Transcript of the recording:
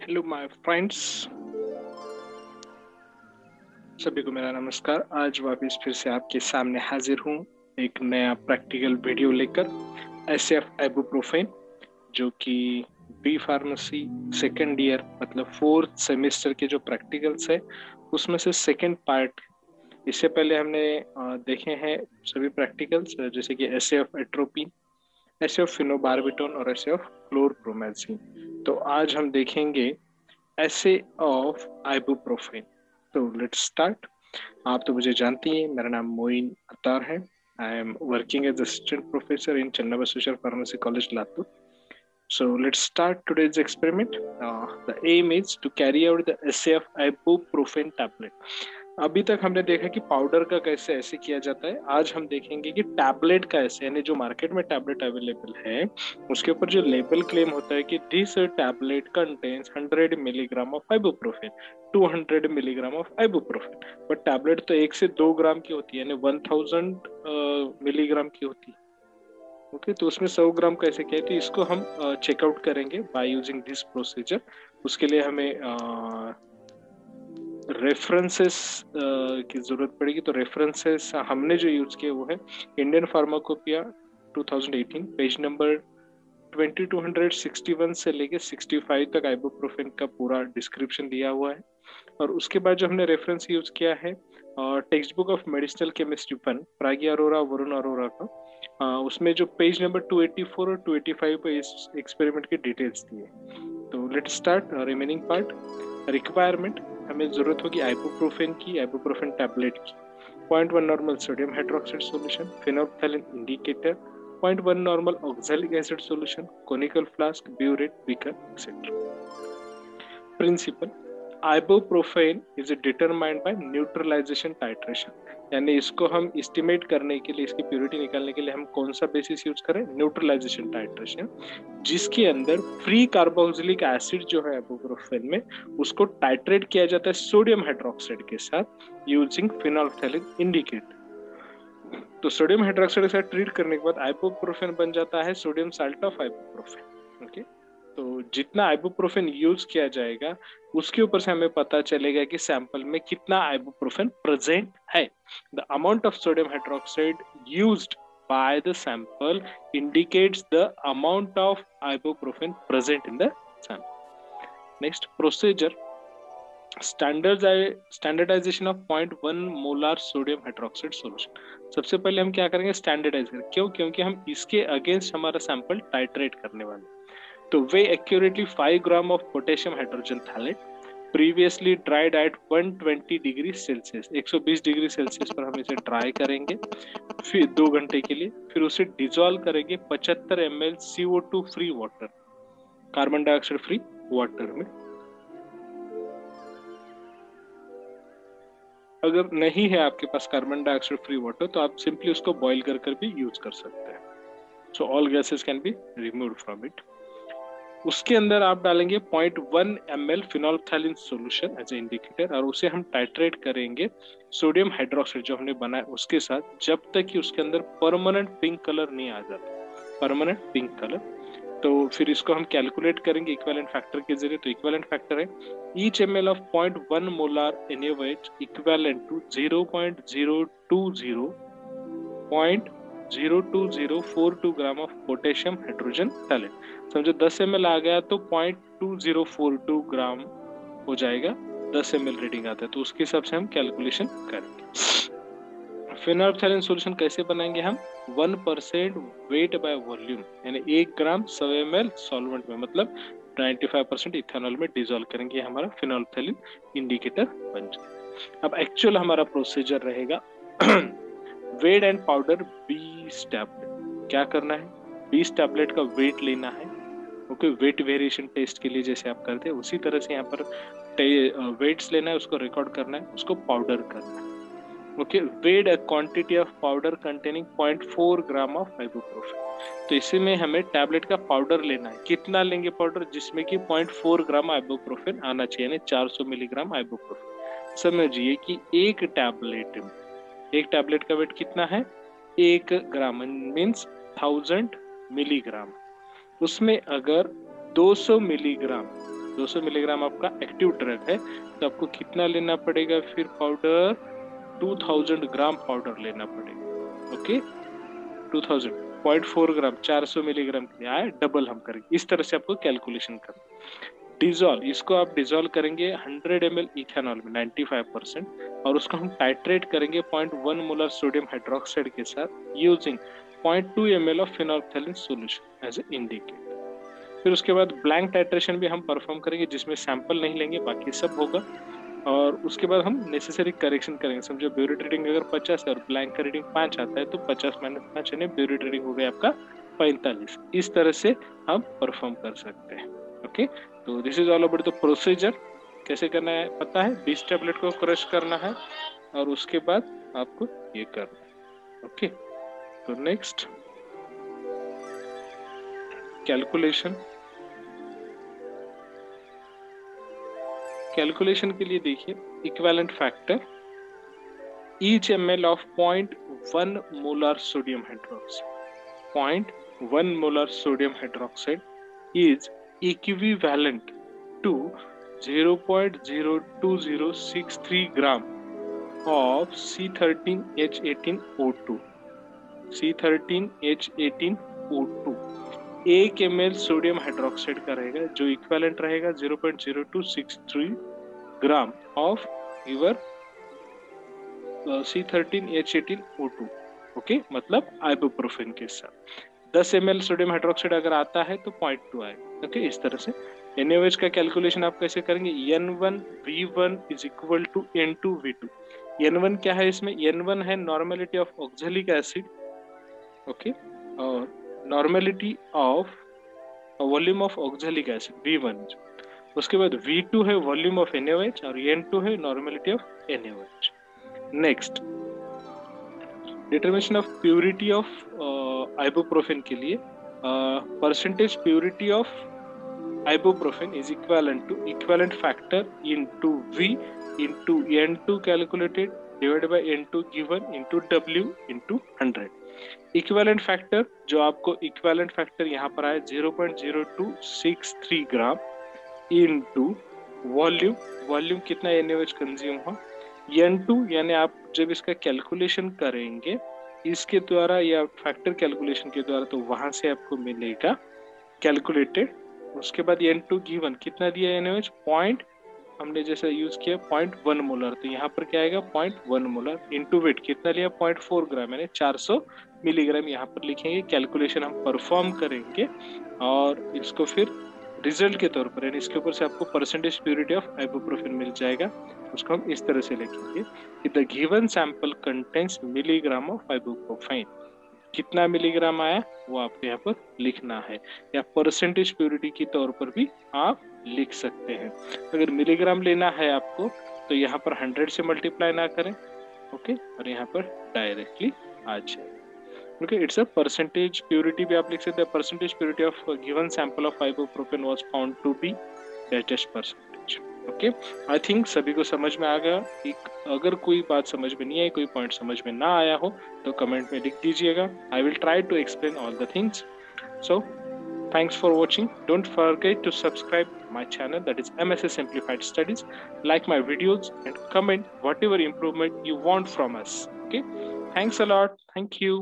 Hello my friends, सभी को मेरा नमस्कार। आज वापस फिर से आपके सामने हाजिर हूँ एक नया प्रैक्टिकल वीडियो लेकर। एसएफ आइबुप्रोफेन, जो कि बी फार्मेसी सेकेंड ईयर मतलब फोर्थ सेमेस्टर के जो प्रैक्टिकल्स है उसमें से सेकेंड पार्ट। इससे पहले हमने देखे हैं सभी प्रैक्टिकल्स, जैसे कि एसएफ एट्रोपिन, एसएफ फिनोबार्बिटोन और एसएफ क्लोरप्रोमेथजिन। तो आज हम देखेंगे एसे ऑफ आइबुप्रोफेन। तो लेट्स स्टार्ट। आप तो मुझे जानती हैं, मेरा नाम मोइन अत्तार है। I am working as assistant professor in Channa Basaveshwar pharmacy college Latur. So let's start today's experiment. The aim is to carry out the assay of ibuprofen tablet. अभी तक हमने देखा कि पाउडर का कैसे ऐसे किया जाता है। आज हम देखेंगे कि टैबलेट का ऐसे, यानी जो मार्केट में टैबलेट अवेलेबल है उसके ऊपर जो लेबल क्लेम होता है कि this tablet contains 100 milligram of ibuprofen, 200 milligram of ibuprofen. But tablet तो 1 से 2 ग्राम की होती है, यानी 1000 मिलीग्राम की होती है। ओके, तो उसमें 100 ग्राम कैसे किया, तो इसको हम चेकआउट करेंगे बाय यूजिंग दिस प्रोसीजर। उसके लिए हमें रेफरेंसेस की जरूरत पड़ेगी। तो रेफरेंसेस हमने जो यूज किए वो है इंडियन फार्माकोपिया 2018, पेज नंबर 2261 से लेके 65 तक आइबुप्रोफेन का पूरा डिस्क्रिप्शन दिया हुआ है। और उसके बाद जो हमने रेफरेंस यूज किया है text book of medicinal chemistry 1, Pragi Arora, Varun Arora का, उसमें जो पेज नंबर 284 और 285 पे इस एक्सपेरिमेंट की डिटेल्स दी है। तो let start remaining part. Requirement, हमें जरूरत होगी आइबुप्रोफेन की, आइबुप्रोफेन टैबलेट की। 0.1 normal sodium hydroxide solution, phenolphthalein indicator, 0.1 normal oxalic acid solution, conical flask, burette, beaker, etcetera. Principle, ibuprofen is determined by neutralisation titration, यानी इसको हम एस्टिमेट करने के लिए, इसकी प्योरिटी निकालने के लिए हम कौन सा बेसिस यूज करें, न्यूट्रलाइजेशन टाइट्रेशन, जिसके अंदर फ्री कार्बोक्सिलिक एसिड जो है आइबुप्रोफेन में उसको टाइट्रेट किया जाता है सोडियम हाइड्रोक्साइड के साथ यूजिंग फेनोल्फथालीन इंडिकेटर। तो सोडियम हाइड्रोक्साइड के साथ ट्रीट करने के बाद आइबुप्रोफेन बन जाता है sodium salt of ibuprofen. Okay, तो जितना आइबुप्रोफेन यूज किया जाएगा उसके ऊपर से हमें पता चलेगा कि सैंपल में कितना आइबुप्रोफेन प्रेजेंट है। The amount of sodium hydroxide used by the sample indicates the amount of ibuprofen present in the sample. Next procedure, standardization of 0.1 molar sodium hydroxide solution. सबसे पहले हम क्या करेंगे, स्टैंडर्डाइज करेंगे। क्यों? क्योंकि हम इसके अगेंस्ट हमारा सैंपल टाइट्रेट करने वाले। तो weigh accurately 5 gram of potassium hydrogen phthalate previously dried at 120 degree Celsius, 120 degree Celsius पर हम इसे ड्राई करेंगे फिर 2 घंटे के लिए। फिर उसे डिसॉल्व करेंगे 75 ml CO2 free water, carbon dioxide free water में। अगर नहीं है आपके पास कार्बन डाइऑक्साइड फ्री वाटर तो आप सिंपली उसको बॉईल कर भी यूज कर सकते हैं। So all gases can be removed from it. उसके अंदर आप डालेंगे 0.1 ml phenolphthalein solution as a indicator, और उसे हम टाइट्रेट करेंगे सोडियम हाइड्रोक्साइड जो हमने बनाया उसके साथ, जब तक कि उसके अंदर परमानेंट पिंक कलर नहीं आ जाता, परमानेंट पिंक कलर। तो फिर इसको हम कैलकुलेट करेंगे इक्विवेलेंट फैक्टर के जरिए। तो इक्विवेलेंट फैक्टर है each ml of 0.1 molar NaOH equivalent to 0.02042 gram of potassium hydrogen phthalate. समझो 10 ml आ गया तो 0.2042 ग्राम हो जाएगा, 10 ml रीडिंग आता है, तो उसके हिसाब से हम कैलकुलेशन करेंगे। फेनोल्फथालीन सॉल्यूशन कैसे बनाएंगे हम, 1% वेट बाय वॉल्यूम, यानी 1 ग्राम 100 ml सॉल्वेंट में, मतलब 95% इथेनॉल में डिसॉल्व करेंगे, हमारा फेनोल्फथालीन इंडिकेटर बन जाएगा। अब एक्चुअल हमारा प्रोसीजर रहेगा वेट एंड पाउडर 20 टैबलेट। क्या करना है, 20 टैबलेट का वेट लेना है। ओके, वेट वेरिएशन टेस्ट के लिए जैसे आप करते हैं उसी तरह से यहाँ पर वेट्स लेना है, उसको रिकॉर्ड करना है, उसको पाउडर करना है। Okay, weigh a quantity of powder containing 0.4 gram of ibuprofen. तो इसी में हमें टैबलेट का पाउडर लेना है। कितना लेंगे पाउडर, जिसमें कि 0.4 ग्राम आइबुप्रोफेन आना चाहिए, यानी 400 मिलीग्राम आइबुप्रोफेन। समझिए कि एक टैबलेट का वेट कितना है, 1 ग्राम, मीन्स 1000 मिलीग्राम। उसमें अगर 200 मिलीग्राम 200 मिलीग्राम आपका एक्टिव ड्रग है, तो आपको कितना लेना पड़ेगा फिर पाउडर? 2000 ग्राम पाउडर लेना पड़ेगा। ओके, 2000, 0.4 ग्राम 400 मिलीग्राम के लिए आए, डबल हम करेंगे। इस तरह से आपको कैलकुलेशन करना। डिजोल्व, इसको आप डिजोल्व करेंगे 100 ml इथेनॉल में 95%, और उसको हम टाइट्रेट करेंगे 0.1 मोलर सोडियम हाइड्रोक्साइड के साथ using 0.2 ml of phenolphthalein solution as a indicator. फिर उसके बाद ब्लैंक टाइट्रेशन भी हम परफॉर्म करेंगे, जिसमें सैंपल नहीं लेंगे, बाकी सब होगा। और उसके बाद हम नेसेसरी करेक्शन करेंगे। समझो ब्यूरेट रीडिंग अगर 50 है और ब्लैंक का रीडिंग 5 आता है, तो 50 - 5 यानी ब्यूरेट रीडिंग हो गया आपका 45। इस तरह से हम परफॉर्म कर सकते हैं। ओके, तो this is all about the procedure. कैसे करना है पता है? 20 टैबलेट को क्रश करना है और उसके बाद आपको ये करना है। ओके, तो नेक्स्ट कैलकुलेशन। कैलकुलेशन के लिए देखिए, equivalent factor each ml of 0.1 molar sodium hydroxide, 0.1 molar sodium hydroxide is equivalent to 0.02063 gram of C13H18O2, C13H18O2 1 ml sodium hydroxide का रहेगा, जो इक्विवेलेंट रहेगा 0.0263 gram of your C13H18O2। Okay, मतलब ibuprofen के साथ 10 ml सोडियम हाइड्रोक्साइड अगर आता है तो 0.2 आएगा। ओके, इस तरह से NaOH का कैलकुलेशन आप कैसे करेंगे? N1V1 is equal to N2V2। N1 क्या है इसमें? N1 है normality of oxalic acid, okay, और normality of volume of oxalic acid V1। उसके बाद V2 है वॉल्यूम ऑफ NaOH और N2 है normality of NaOH। Next, determination of purity of ibuprofen के लिए percentage purity of ibuprofen is equivalent to equivalent factor into V into N2 calculated divided by N2 given into W into 100। Equivalent factor, जो आपको equivalent factor यहाँ पर आया 0.0263 gram into volume, volume कितना NaOH consume हुआ, N2, यानी आप जब इसका कैलकुलेशन करेंगे इसके द्वारा या फैक्टर कैलकुलेशन के द्वारा, तो वहां से आपको मिलेगा कैलकुलेटेड। उसके बाद N2 गिवन कितना दिया NaOH, पॉइंट हमने जैसा यूज किया 0.1 मोलर, तो यहाँ पर क्या आएगा 0.1 मोलर इनटू वेट कितना लिया 0.4 ग्राम, यानी 400 मिलीग्राम यहाँ पर लिखेंगे। कैलकुलेशन हम परफॉर्म करेंगे और इसको फिर रिजल्ट के तौर पर, यानी इसके ऊपर से आपको परसेंटेज प्यूरिटी ऑफ आइबुप्रोफेन मिल जाएगा। उसको हम इस तरह से लिखेंगे कि the given sample contains milligram of ibuprofen. कितना मिलीग्राम आया वो आपको यहाँ पर लिखना है, या परसेंटेज प्यूरिटी के तौर पर भी आप लिख सकते हैं। अगर मिलीग्राम लेना है आपको तो यहाँ पर 100 से मल्टीप्लाई ना करें, ओके, और यहाँ पर डायरेक्टली आ जाए। Okay, it's a percentage purity भी आप लिख सकते हैं। Percentage purity of given sample of ibuprofen was found to be dash percentage. Okay, I think सभी को समझ में आ गया। अगर कोई बात समझ में नहीं आई, कोई पॉइंट समझ में ना आया हो तो कमेंट में लिख दीजिएगा। I will try to explain all the things. So thanks for watching. Don't forget to subscribe my channel, that is MSA Simplified Studies. Like my videos and comment whatever improvement you want from us. Okay, thanks a lot. Thank you.